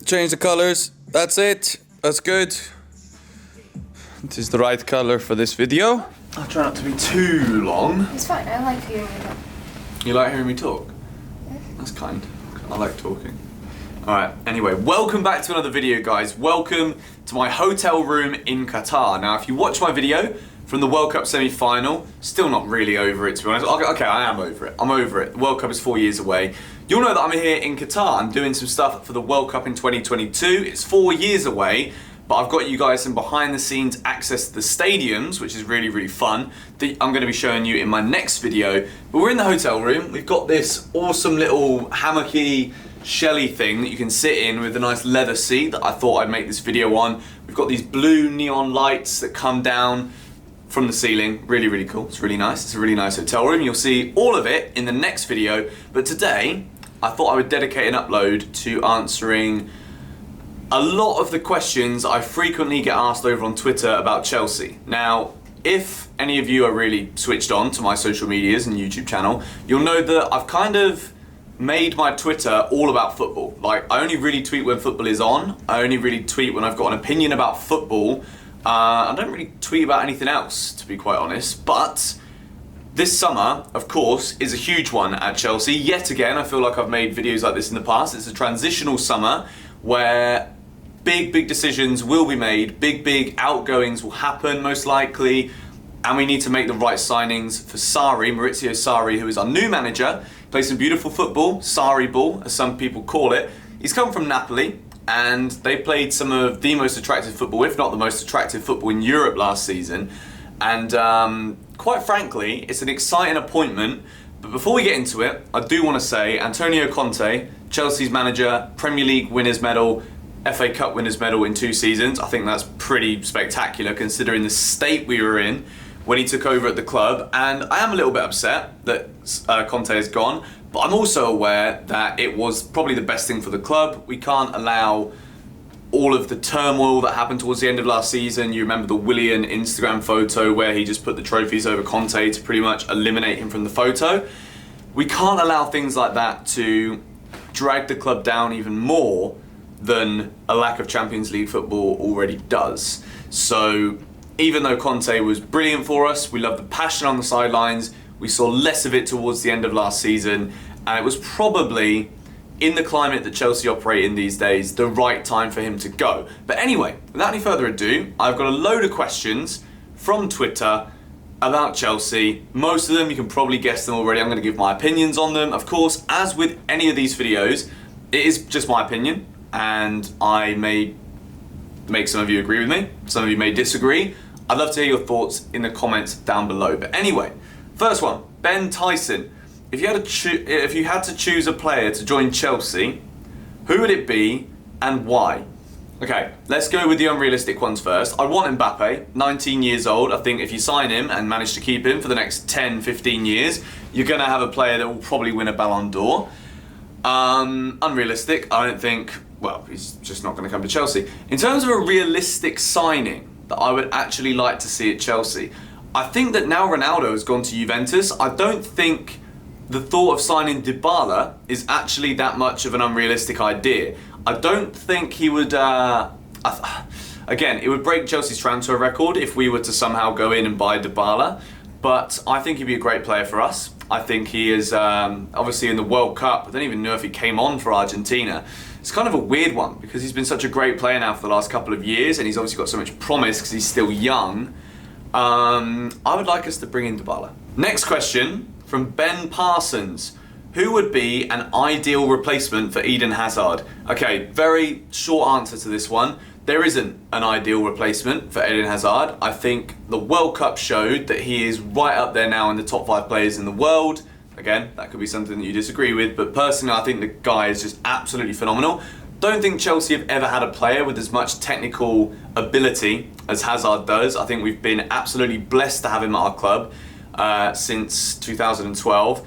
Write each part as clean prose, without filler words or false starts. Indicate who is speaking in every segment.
Speaker 1: change the colors. That's it. That's good. It is the right color for this video. I'll try not to be too long.
Speaker 2: It's fine, I like hearing you talk.
Speaker 1: You like hearing me talk?
Speaker 2: Yeah.
Speaker 1: That's kind. I like talking. Alright, anyway, welcome back to another video, guys. Welcome to my hotel room in Qatar. Now, if you watch my video from the World Cup semi-final, still not really over it, to be honest. Okay, I am over it. I'm over it. The World Cup is 4 years away. You'll know that I'm here in Qatar. I'm doing some stuff for the World Cup in 2022. It's 4 years away, but I've got you guys some behind-the-scenes access to the stadiums, which is really, really fun, that I'm going to be showing you in my next video. But we're in the hotel room. We've got this awesome little hammocky, shelly thing that you can sit in with a nice leather seat that I thought I'd make this video on. We've got these blue neon lights that come down from the ceiling. Really, really cool. It's really nice. It's a really nice hotel room. You'll see all of it in the next video. But today, I thought I would dedicate an upload to answering a lot of the questions I frequently get asked over on Twitter about Chelsea. Now, if any of you are really switched on to my social medias and YouTube channel, you'll know that I've kind of made my Twitter all about football. Like, I only really tweet when football is on. I only really tweet when I've got an opinion about football. I don't really tweet about anything else, to be quite honest. But this summer, of course, is a huge one at Chelsea. Yet again, I feel like I've made videos like this in the past. It's a transitional summer where big decisions will be made. Big outgoings will happen, most likely. And we need to make the right signings for Sarri, Maurizio Sarri, who is our new manager. Plays some beautiful football, Sarri ball, as some people call it. He's come from Napoli, and they played some of the most attractive football, if not the most attractive football in Europe last season. And quite frankly, it's an exciting appointment. But before we get into it, I do want to say Antonio Kante, Chelsea's manager, Premier League winners medal, FA Cup winners medal in 2 seasons. I think that's pretty spectacular considering the state we were in when he took over at the club. And I am a little bit upset that Kante is gone, but I'm also aware that it was probably the best thing for the club. We can't allow all of the turmoil that happened towards the end of last season. You remember the Willian Instagram photo where he just put the trophies over Kante to pretty much eliminate him from the photo. We can't allow things like that to drag the club down even more than a lack of Champions League football already does. So even though Kante was brilliant for us, we loved the passion on the sidelines, we saw less of it towards the end of last season, and it was probably, in the climate that Chelsea operate in these days, the right time for him to go. But anyway, without any further ado, I've got a load of questions from Twitter about Chelsea. Most of them, you can probably guess them already. I'm going to give my opinions on them. Of course, as with any of these videos, it is just my opinion, and I may make some of you agree with me, some of you may disagree. I'd love to hear your thoughts in the comments down below. But anyway, first one, Ben Tyson. If you had to choose a player to join Chelsea, who would it be and why? Okay, let's go with the unrealistic ones first. I want Mbappe, 19 years old. I think if you sign him and manage to keep him for the next 10, 15 years, you're going to have a player that will probably win a Ballon d'Or. Unrealistic, I don't think, well, he's just not going to come to Chelsea. In terms of a realistic signing that I would actually like to see at Chelsea, I think that now Ronaldo has gone to Juventus, I don't think the thought of signing Dybala is actually that much of an unrealistic idea. I don't think he would, again, it would break Chelsea's transfer record if we were to somehow go in and buy Dybala, but I think he'd be a great player for us. I think he is, obviously in the World Cup, I don't even know if he came on for Argentina. It's kind of a weird one because he's been such a great player now for the last couple of years, and he's obviously got so much promise because he's still young. I would like us to bring in Dybala. Next question from Ben Parsons. Who would be an ideal replacement for Eden Hazard? Okay, very short answer to this one. There isn't an ideal replacement for Eden Hazard. I think the World Cup showed that he is right up there now in the top 5 players in the world. Again, that could be something that you disagree with, but personally I think the guy is just absolutely phenomenal. Don't think Chelsea have ever had a player with as much technical ability as Hazard does. I think we've been absolutely blessed to have him at our club since 2012.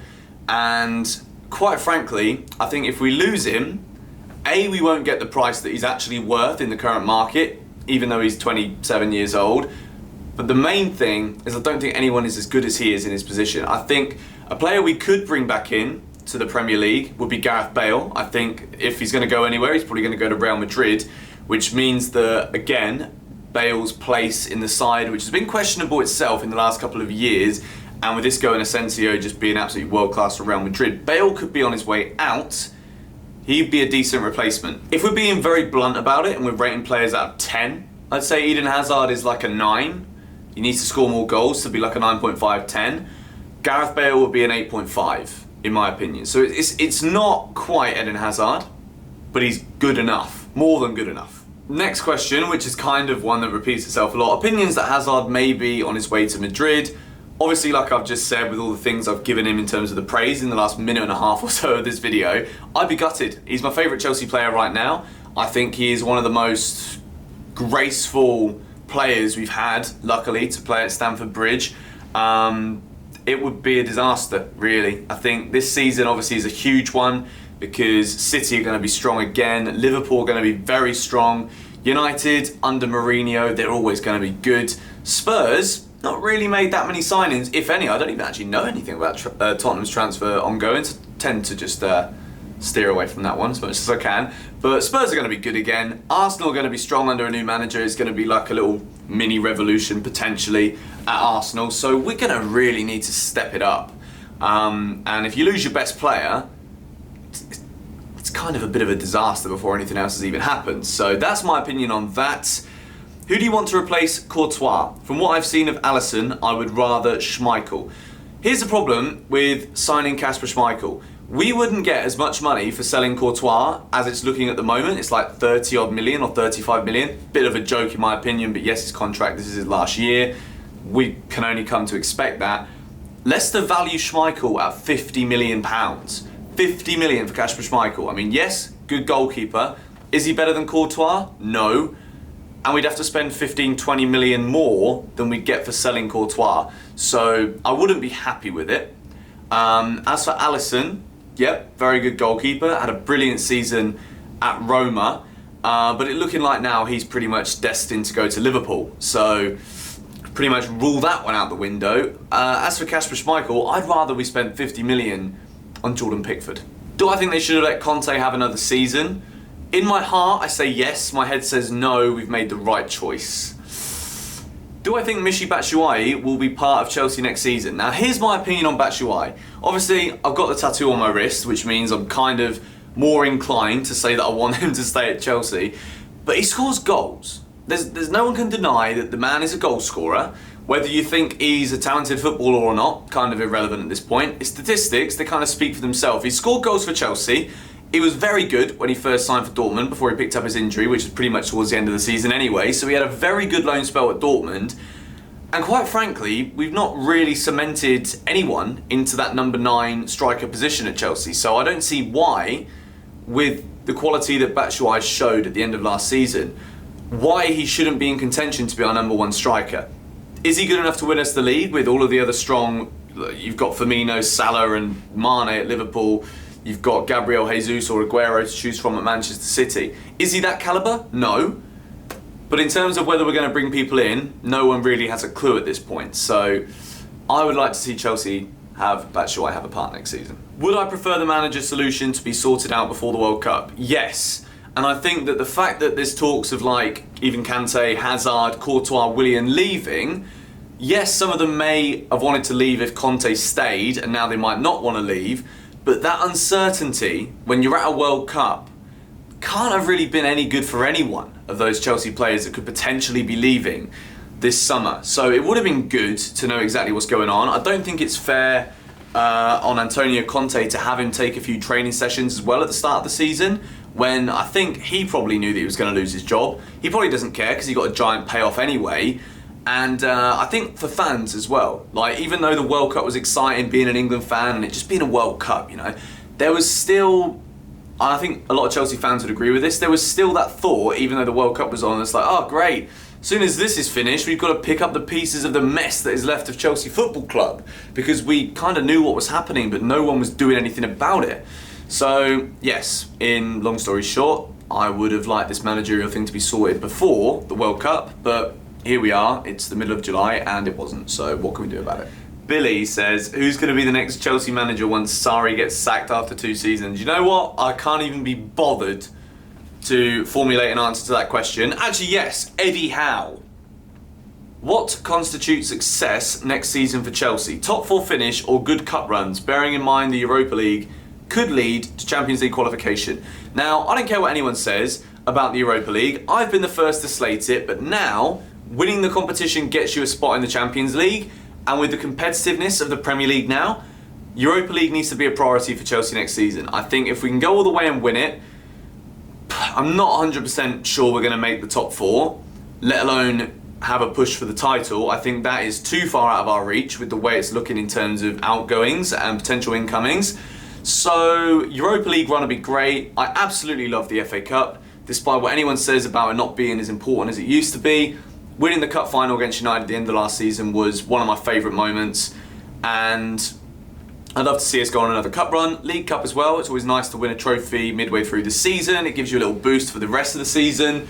Speaker 1: And quite frankly, I think if we lose him, A, we won't get the price that he's actually worth in the current market, even though he's 27 years old. But the main thing is I don't think anyone is as good as he is in his position. I think a player we could bring back in to the Premier League would be Gareth Bale. I think if he's going to go anywhere, he's probably going to go to Real Madrid, which means that, again, Bale's place in the side, which has been questionable itself in the last couple of years, and with this going Asensio just being absolutely world-class for Real Madrid, Bale could be on his way out. He'd be a decent replacement. If we're being very blunt about it and we're rating players out of 10, I'd say Eden Hazard is like a 9. He needs to score more goals to be like a 9.5, 10. Gareth Bale would be an 8.5, in my opinion. So it's not quite Eden Hazard, but he's good enough. More than good enough. Next question, which is kind of one that repeats itself a lot. Opinions that Hazard may be on his way to Madrid. Obviously, like I've just said, with all the things I've given him in terms of the praise in the last minute and a half or so of this video, I'd be gutted. He's my favourite Chelsea player right now. I think he is one of the most graceful players we've had, luckily, to play at Stamford Bridge. It would be a disaster, really. I think this season obviously is a huge one because City are going to be strong again, Liverpool are going to be very strong, United under Mourinho, they're always going to be good. Spurs, not really made that many signings, if any. I don't even actually know anything about Tottenham's transfer ongoing, so tend to just steer away from that one as much as I can. But Spurs are going to be good again. Arsenal are going to be strong under a new manager. It's going to be like a little mini revolution potentially at Arsenal. So we're going to really need to step it up. And if you lose your best player, it's kind of a bit of a disaster before anything else has even happened. So that's my opinion on that. Who do you want to replace Courtois? From what I've seen of Alisson, I would rather Schmeichel. Here's the problem with signing Kasper Schmeichel. We wouldn't get as much money for selling Courtois as it's looking at the moment. It's like 30 odd million or 35 million. Bit of a joke in my opinion, but yes, his contract, this is his last year. We can only come to expect that. Leicester value Schmeichel at £50 million. 50 million for Kasper Schmeichel. I mean, yes, good goalkeeper. Is he better than Courtois? No. And we'd have to spend 15, 20 million more than we'd get for selling Courtois. So I wouldn't be happy with it. As for Alisson, yep, very good goalkeeper. Had a brilliant season at Roma. But it looking like now he's pretty much destined to go to Liverpool. So pretty much rule that one out the window. As for Kasper Schmeichel, I'd rather we spent 50 million on Jordan Pickford. Do I think they should have let Kante have another season? In my heart, I say yes. My head says no, we've made the right choice. Do I think Michy Batshuayi will be part of Chelsea next season? Now, here's my opinion on Batshuayi. Obviously, I've got the tattoo on my wrist, which means I'm kind of more inclined to say that I want him to stay at Chelsea. But he scores goals. There's no one can deny that the man is a goal scorer. Whether you think he's a talented footballer or not, kind of irrelevant at this point. His statistics, they kind of speak for themselves. He scored goals for Chelsea. He was very good when he first signed for Dortmund before he picked up his injury, which was pretty much towards the end of the season anyway. So he had a very good loan spell at Dortmund. And quite frankly, we've not really cemented anyone into that number 9 striker position at Chelsea. So I don't see why, with the quality that Batshuayi showed at the end of last season, why he shouldn't be in contention to be our number 1 striker. Is he good enough to win us the league with all of the other strong... You've got Firmino, Salah and Mane at Liverpool. You've got Gabriel Jesus or Aguero to choose from at Manchester City. Is he that calibre? No. But in terms of whether we're going to bring people in, no one really has a clue at this point. So I would like to see Chelsea have Batshuayi have a part next season. Would I prefer the manager solution to be sorted out before the World Cup? Yes. And I think that the fact that there's talks of like even Kante, Hazard, Courtois, Willian leaving, yes, some of them may have wanted to leave if Conte stayed and now they might not want to leave. But that uncertainty, when you're at a World Cup, can't have really been any good for anyone of those Chelsea players that could potentially be leaving this summer. So it would have been good to know exactly what's going on. I don't think it's fair on Antonio Conte to have him take a few training sessions as well at the start of the season, when I think he probably knew that he was going to lose his job. He probably doesn't care because he got a giant payoff anyway. And I think for fans as well, like even though the World Cup was exciting, being an England fan and it just being a World Cup, you know, there was still, I think a lot of Chelsea fans would agree with this, there was still that thought, even though the World Cup was on, it's like, oh great, as soon as this is finished, we've got to pick up the pieces of the mess that is left of Chelsea Football Club, because we kind of knew what was happening, but no one was doing anything about it. So yes, in long story short, I would have liked this managerial thing to be sorted before the World Cup, but here we are, it's the middle of July and it wasn't, so what can we do about it? Billy says, who's going to be the next Chelsea manager once Sarri gets sacked after 2 seasons? You know what? I can't even be bothered to formulate an answer to that question. Actually, yes, Eddie Howe. What constitutes success next season for Chelsea? Top 4 finish or good cup runs, bearing in mind the Europa League could lead to Champions League qualification. Now, I don't care what anyone says about the Europa League. I've been the first to slate it, but now winning the competition gets you a spot in the Champions League, and with the competitiveness of the Premier League now, Europa League needs to be a priority for Chelsea next season. I think if we can go all the way and win it, I'm not 100% sure we're going to make the top 4, let alone have a push for the title. I think that is too far out of our reach with the way it's looking in terms of outgoings and potential incomings. So Europa League run would be great. I absolutely love the FA Cup, despite what anyone says about it not being as important as it used to be. Winning the cup final against United at the end of last season was one of my favourite moments, and I'd love to see us go on another cup run. League Cup as well. It's always nice to win a trophy midway through the season. It gives you a little boost for the rest of the season.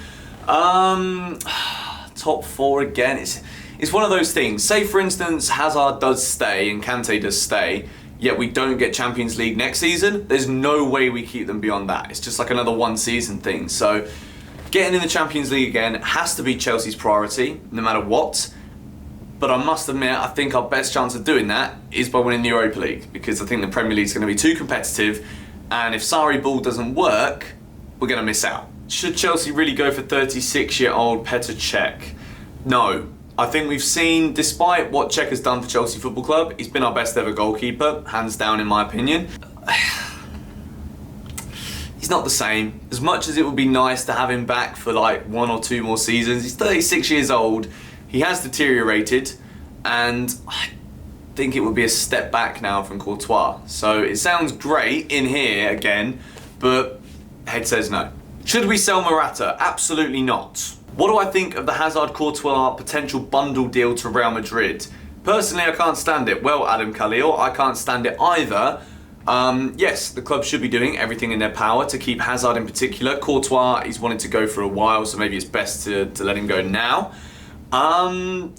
Speaker 1: Top 4 again. It's one of those things. Say for instance Hazard does stay and Kante does stay, yet we don't get Champions League next season. There's no way we keep them beyond that. It's just like another 1 season thing. So getting in the Champions League again has to be Chelsea's priority, no matter what. But I must admit, I think our best chance of doing that is by winning the Europa League, because I think the Premier League is going to be too competitive, and if Sarri ball doesn't work, we're going to miss out. Should Chelsea really go for 36-year-old Petr Cech? No. I think we've seen, despite what Cech has done for Chelsea Football Club, he's been our best ever goalkeeper, hands down in my opinion. He's not the same. As much as it would be nice to have him back for like 1 or 2 more seasons, he's 36 years old, he has deteriorated, and I think it would be a step back now from Courtois. So it sounds great in here again, but head says no. Should we sell Morata? Absolutely not. What do I think of the Hazard-Courtois potential bundle deal to Real Madrid? Personally, I can't stand it. Well, Adam Khalil, I can't stand it either. Yes, the club should be doing everything in their power to keep Hazard in particular. Courtois, he's wanted to go for a while, so maybe it's best to let him go now. I've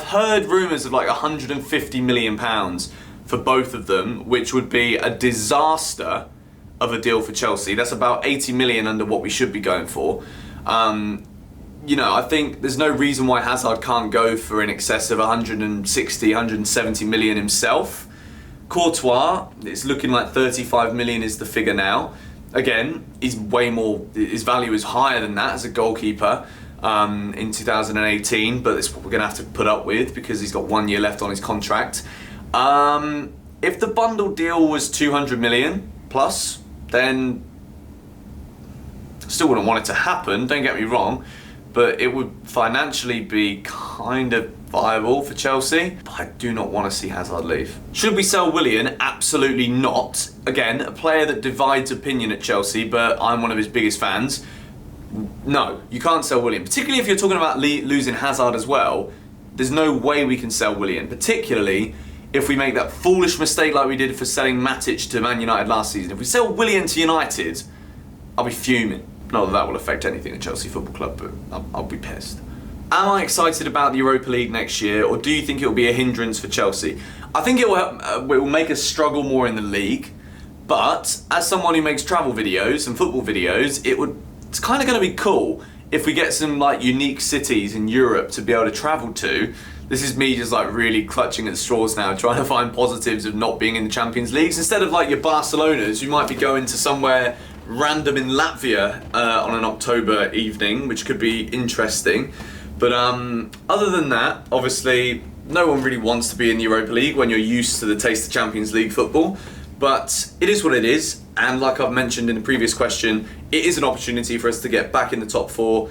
Speaker 1: heard rumours of like £150 million for both of them, which would be a disaster of a deal for Chelsea. That's about 80 million under what we should be going for. You know, I think there's no reason why Hazard can't go for in excess of 160, 170 million himself. Courtois, it's looking like 35 million is the figure now. Again, he's way more, his value is higher than that as a goalkeeper in 2018, but it's what we're going to have to put up with because he's got 1 year left on his contract. If the bundle deal was 200 million plus, then still wouldn't want it to happen, don't get me wrong, but it would financially be kind of viable for Chelsea, but I do not want to see Hazard leave. Should we sell Willian? Absolutely not. Again, a player that divides opinion at Chelsea, but I'm one of his biggest fans. No, you can't sell Willian, particularly if you're talking about losing Hazard as well. There's no way we can sell Willian, particularly if we make that foolish mistake like we did for selling Matic to Man United last season. If we sell Willian to United, I'll be fuming. Not that that will affect anything at Chelsea Football Club, but I'll be pissed. Am I excited about the Europa League next year, or do you think it will be a hindrance for Chelsea? I think it will make us struggle more in the league, but as someone who makes travel videos and football videos, it's kind of going to be cool if we get some like unique cities in Europe to be able to travel to. This is me just like really clutching at straws now, trying to find positives of not being in the Champions Leagues. Instead of like your Barcelonas, you might be going to somewhere random in Latvia on an October evening, which could be interesting. But other than that, obviously, no one really wants to be in the Europa League when you're used to the taste of Champions League football. But it is what it is, and like I've mentioned in the previous question, it is an opportunity for us to get back in the top 4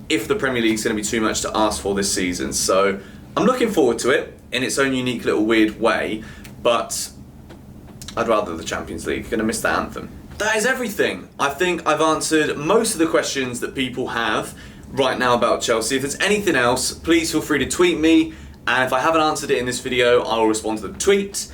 Speaker 1: if the Premier League is going to be too much to ask for this season. So I'm looking forward to it in its own unique little weird way, but I'd rather the Champions League. Going to miss the anthem. That is everything. I think I've answered most of the questions that people have right now about Chelsea. If there's anything else, please feel free to tweet me, and if I haven't answered it in this video, I will respond to the tweet.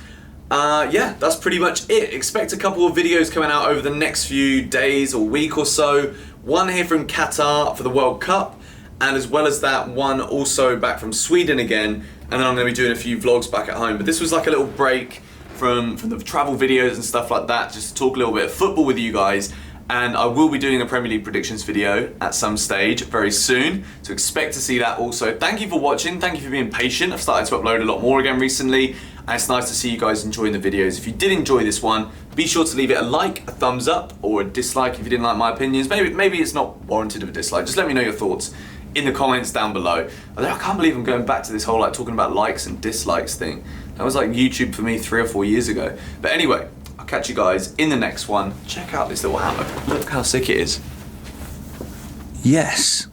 Speaker 1: Yeah, that's pretty much it. Expect a couple of videos coming out over the next few days or week or so. One here from Qatar for the World Cup, and as well as that, one also back from Sweden again and then I'm going to be doing a few vlogs back at home. But this was like a little break from the travel videos and stuff like that, just to talk a little bit of football with you guys. And I will be doing a Premier League predictions video at some stage very soon, so expect to see that also. Thank you for watching, thank you for being patient. I've started to upload a lot more again recently, and it's nice to see you guys enjoying the videos. If you did enjoy this one, be sure to leave it a like, a thumbs up, or a dislike if you didn't like my opinions. Maybe it's not warranted of a dislike. Just let me know your thoughts in the comments down below. I can't believe I'm going back to this whole like talking about likes and dislikes thing. That was like YouTube for me 3 or 4 years ago. But anyway, I'll catch you guys in the next one. Check out this little hammock. Look how sick it is.
Speaker 2: Yes.